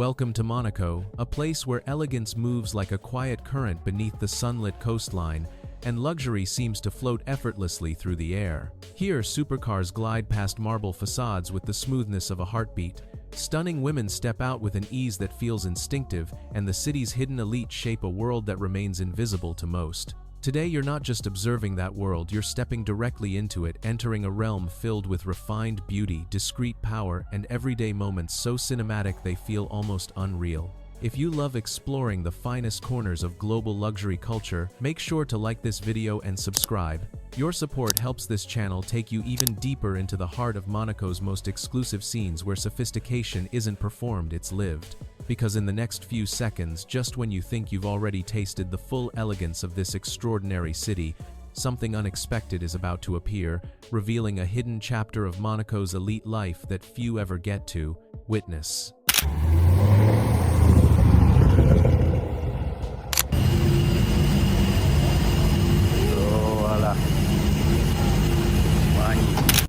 Welcome to Monaco, a place where elegance moves like a quiet current beneath the sunlit coastline, and luxury seems to float effortlessly through the air. Here, supercars glide past marble facades with the smoothness of a heartbeat. Stunning women step out with an ease that feels instinctive, and the city's hidden elite shape a world that remains invisible to most. Today, you're not just observing that world, you're stepping directly into it, entering a realm filled with refined beauty, discreet power, and everyday moments so cinematic they feel almost unreal. If you love exploring the finest corners of global luxury culture, make sure to like this video and subscribe. Your support helps this channel take you even deeper into the heart of Monaco's most exclusive scenes where sophistication isn't performed, it's lived. Because in the next few seconds, just when you think you've already tasted the full elegance of this extraordinary city, something unexpected is about to appear, revealing a hidden chapter of Monaco's elite life that few ever get to witness.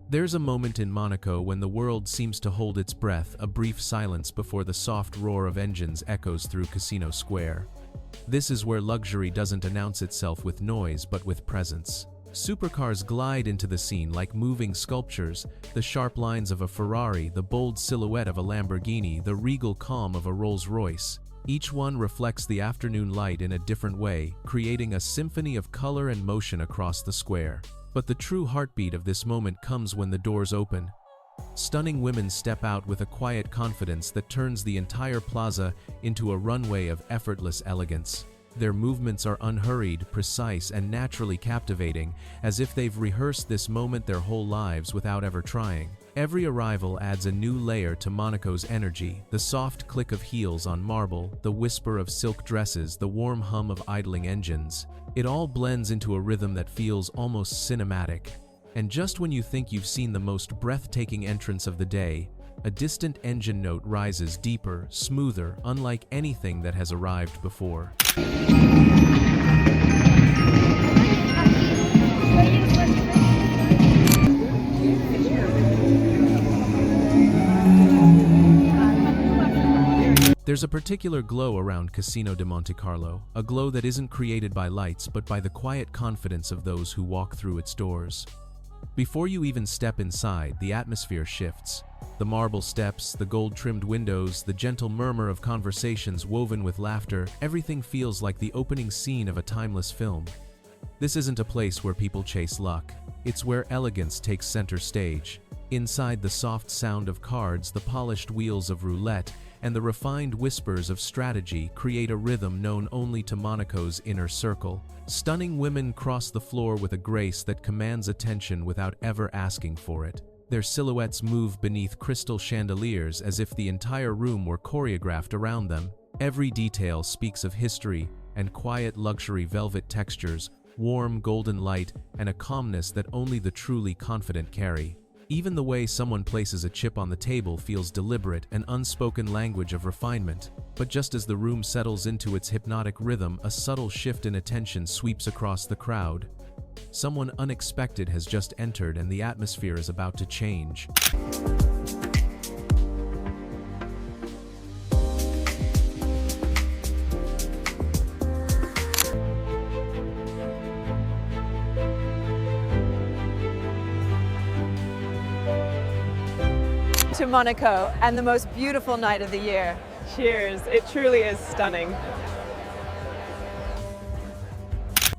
There's a moment in Monaco when the world seems to hold its breath, a brief silence before the soft roar of engines echoes through Casino Square. This is where luxury doesn't announce itself with noise but with presence. Supercars glide into the scene like moving sculptures, the sharp lines of a Ferrari, the bold silhouette of a Lamborghini, the regal calm of a Rolls-Royce. Each one reflects the afternoon light in a different way, creating a symphony of color and motion across the square. But the true heartbeat of this moment comes when the doors open. Stunning women step out with a quiet confidence that turns the entire plaza into a runway of effortless elegance. Their movements are unhurried, precise, and naturally captivating, as if they've rehearsed this moment their whole lives without ever trying. Every arrival adds a new layer to Monaco's energy, the soft click of heels on marble, the whisper of silk dresses, the warm hum of idling engines. It all blends into a rhythm that feels almost cinematic. And just when you think you've seen the most breathtaking entrance of the day, a distant engine note rises deeper, smoother, unlike anything that has arrived before. There's a particular glow around Casino de Monte-Carlo, a glow that isn't created by lights but by the quiet confidence of those who walk through its doors. Before you even step inside, the atmosphere shifts. The marble steps, the gold-trimmed windows, the gentle murmur of conversations woven with laughter, everything feels like the opening scene of a timeless film. This isn't a place where people chase luck. It's where elegance takes center stage. Inside, the soft sound of cards, the polished wheels of roulette, and the refined whispers of strategy create a rhythm known only to Monaco's inner circle. Stunning women cross the floor with a grace that commands attention without ever asking for it. Their silhouettes move beneath crystal chandeliers as if the entire room were choreographed around them. Every detail speaks of history and quiet luxury, velvet textures, warm golden light, and a calmness that only the truly confident carry. Even the way someone places a chip on the table feels deliberate, an unspoken language of refinement. But just as the room settles into its hypnotic rhythm, a subtle shift in attention sweeps across the crowd. Someone unexpected has just entered and the atmosphere is about to change. To Monaco and the most beautiful night of the year. Cheers, it truly is stunning.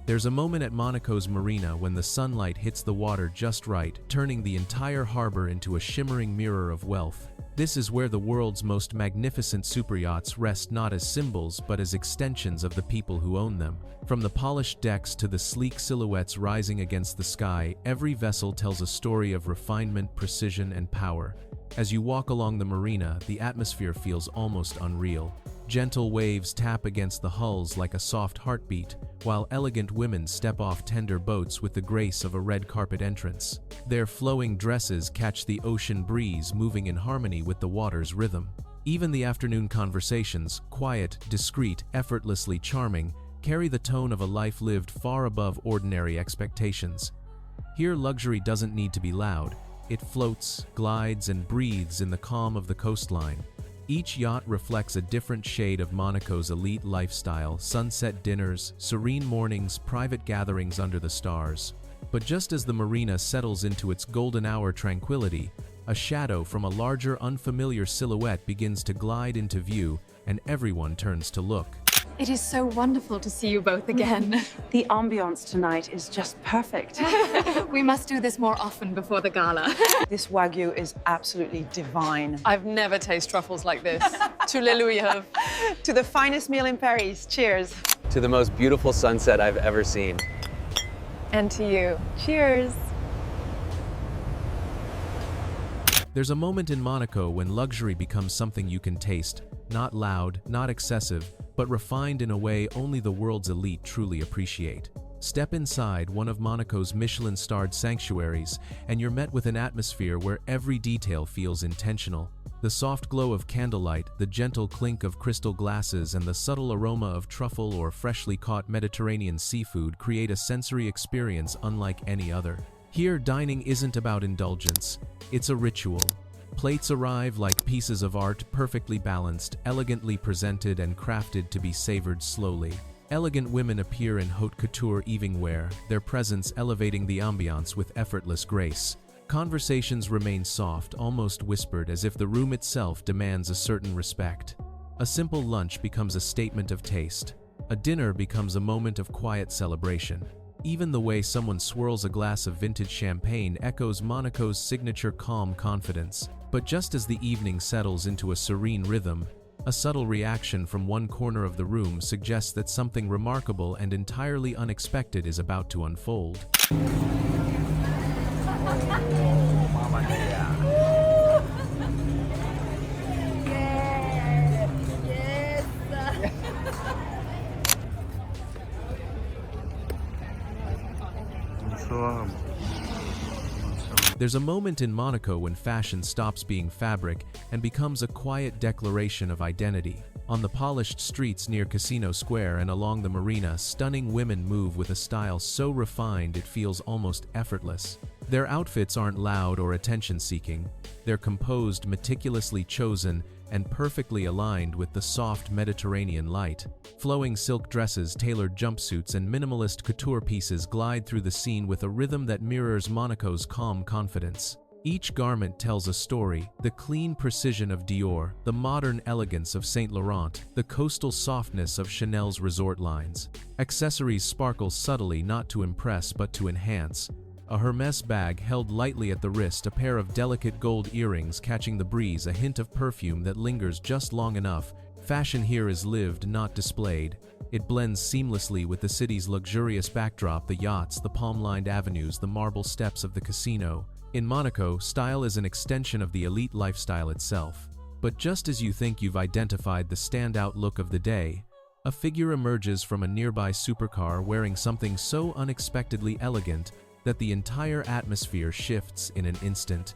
There's a moment at Monaco's Marina when the sunlight hits the water just right, turning the entire harbor into a shimmering mirror of wealth. This is where the world's most magnificent superyachts rest not as symbols but as extensions of the people who own them. From the polished decks to the sleek silhouettes rising against the sky, every vessel tells a story of refinement, precision, and power. As you walk along the marina, the atmosphere feels almost unreal. Gentle waves tap against the hulls like a soft heartbeat, while elegant women step off tender boats with the grace of a red carpet entrance. Their flowing dresses catch the ocean breeze, moving in harmony with the water's rhythm. Even the afternoon conversations, quiet, discreet, effortlessly charming, carry the tone of a life lived far above ordinary expectations. Here, luxury doesn't need to be loud. It floats, glides, and breathes in the calm of the coastline. Each yacht reflects a different shade of Monaco's elite lifestyle: sunset dinners, serene mornings, private gatherings under the stars. But just as the Marina settles into its golden hour tranquility, a shadow from a larger, unfamiliar silhouette begins to glide into view, and everyone turns to look. It is so wonderful to see you both again. The ambiance tonight is just perfect. We must do this more often before the gala. This Wagyu is absolutely divine. I've never tasted truffles like this. To le Louis Herve. To the finest meal in Paris, cheers. To the most beautiful sunset I've ever seen. And to you. Cheers. There's a moment in Monaco when luxury becomes something you can taste, not loud, not excessive, but refined in a way only the world's elite truly appreciate. Step inside one of Monaco's Michelin-starred sanctuaries, and you're met with an atmosphere where every detail feels intentional. The soft glow of candlelight, the gentle clink of crystal glasses, and the subtle aroma of truffle or freshly caught Mediterranean seafood create a sensory experience unlike any other. Here, dining isn't about indulgence, it's a ritual. Plates arrive like pieces of art, perfectly balanced, elegantly presented, and crafted to be savored slowly. Elegant women appear in haute couture evening wear, their presence elevating the ambiance with effortless grace. Conversations remain soft, almost whispered, as if the room itself demands a certain respect. A simple lunch becomes a statement of taste. A dinner becomes a moment of quiet celebration. Even the way someone swirls a glass of vintage champagne echoes Monaco's signature calm confidence. But just as the evening settles into a serene rhythm, a subtle reaction from one corner of the room suggests that something remarkable and entirely unexpected is about to unfold. There's a moment in Monaco when fashion stops being fabric and becomes a quiet declaration of identity. On the polished streets near Casino Square and along the Marina, stunning women move with a style so refined it feels almost effortless. Their outfits aren't loud or attention-seeking. They're composed, meticulously chosen, and perfectly aligned with the soft Mediterranean light. Flowing silk dresses, tailored jumpsuits, and minimalist couture pieces glide through the scene with a rhythm that mirrors Monaco's calm confidence. Each garment tells a story: the clean precision of Dior, the modern elegance of Saint Laurent, the coastal softness of Chanel's resort lines. Accessories sparkle subtly, not to impress but to enhance. A Hermès bag held lightly at the wrist, a pair of delicate gold earrings catching the breeze, a hint of perfume that lingers just long enough. Fashion here is lived, not displayed. It blends seamlessly with the city's luxurious backdrop: the yachts, the palm-lined avenues, the marble steps of the casino. In Monaco, style is an extension of the elite lifestyle itself. But just as you think you've identified the standout look of the day, a figure emerges from a nearby supercar wearing something so unexpectedly elegant that the entire atmosphere shifts in an instant.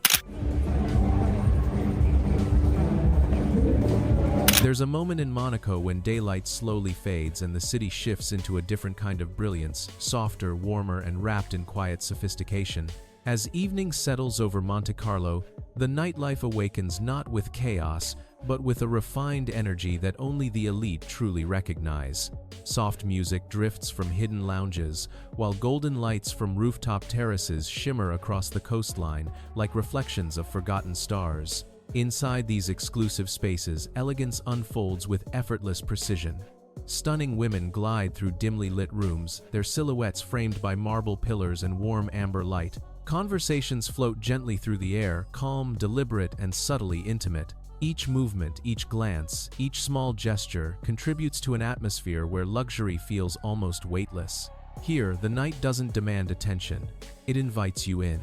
There's a moment in Monaco when daylight slowly fades and the city shifts into a different kind of brilliance, softer, warmer, and wrapped in quiet sophistication. As evening settles over Monte-Carlo, the nightlife awakens not with chaos, but with a refined energy that only the elite truly recognize. Soft music drifts from hidden lounges, while golden lights from rooftop terraces shimmer across the coastline like reflections of forgotten stars. Inside these exclusive spaces, elegance unfolds with effortless precision. Stunning women glide through dimly lit rooms, their silhouettes framed by marble pillars and warm amber light. Conversations float gently through the air, calm, deliberate, and subtly intimate. Each movement, each glance, each small gesture contributes to an atmosphere where luxury feels almost weightless. Here, the night doesn't demand attention. It invites you in.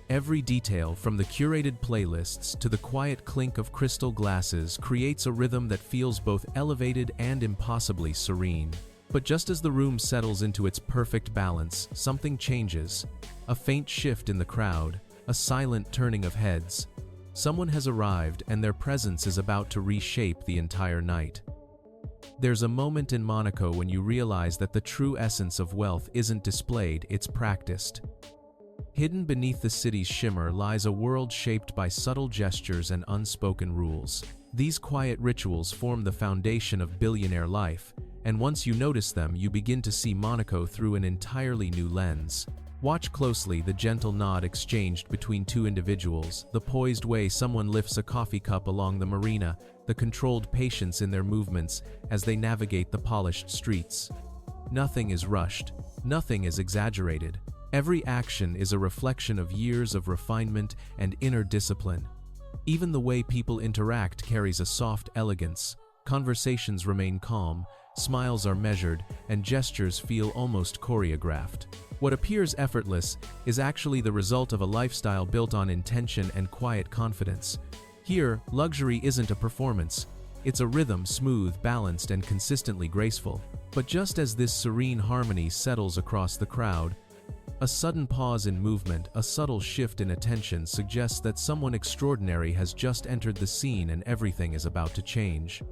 Every detail, from the curated playlists to the quiet clink of crystal glasses, creates a rhythm that feels both elevated and impossibly serene. But just as the room settles into its perfect balance, something changes. A faint shift in the crowd, a silent turning of heads. Someone has arrived, and their presence is about to reshape the entire night. There's a moment in Monaco when you realize that the true essence of wealth isn't displayed, it's practiced. Hidden beneath the city's shimmer lies a world shaped by subtle gestures and unspoken rules. These quiet rituals form the foundation of billionaire life, and once you notice them, you begin to see Monaco through an entirely new lens. Watch closely the gentle nod exchanged between two individuals, the poised way someone lifts a coffee cup along the Marina, the controlled patience in their movements as they navigate the polished streets. Nothing is rushed, nothing is exaggerated. Every action is a reflection of years of refinement and inner discipline. Even the way people interact carries a soft elegance. Conversations remain calm, smiles are measured, and gestures feel almost choreographed. What appears effortless is actually the result of a lifestyle built on intention and quiet confidence. Here, luxury isn't a performance. It's a rhythm, smooth, balanced, and consistently graceful. But just as this serene harmony settles across the crowd, a sudden pause in movement, a subtle shift in attention suggests that someone extraordinary has just entered the scene and everything is about to change.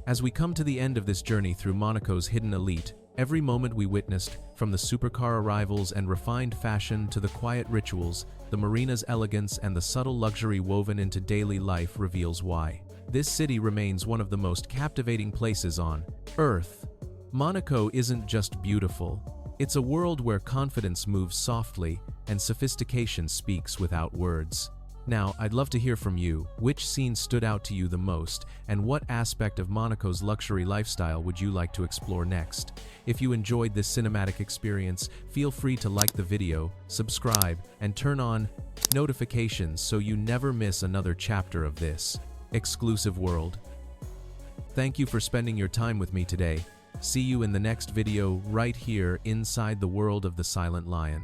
As we come to the end of this journey through Monaco's hidden elite, every moment we witnessed, from the supercar arrivals and refined fashion to the quiet rituals, the Marina's elegance and the subtle luxury woven into daily life reveals why this city remains one of the most captivating places on Earth. Monaco isn't just beautiful. It's a world where confidence moves softly and sophistication speaks without words. Now, I'd love to hear from you. Which scene stood out to you the most, and what aspect of Monaco's luxury lifestyle would you like to explore next? If you enjoyed this cinematic experience, feel free to like the video, subscribe, and turn on notifications so you never miss another chapter of this exclusive world. Thank you for spending your time with me today. See you in the next video right here inside the world of the Silent Lion.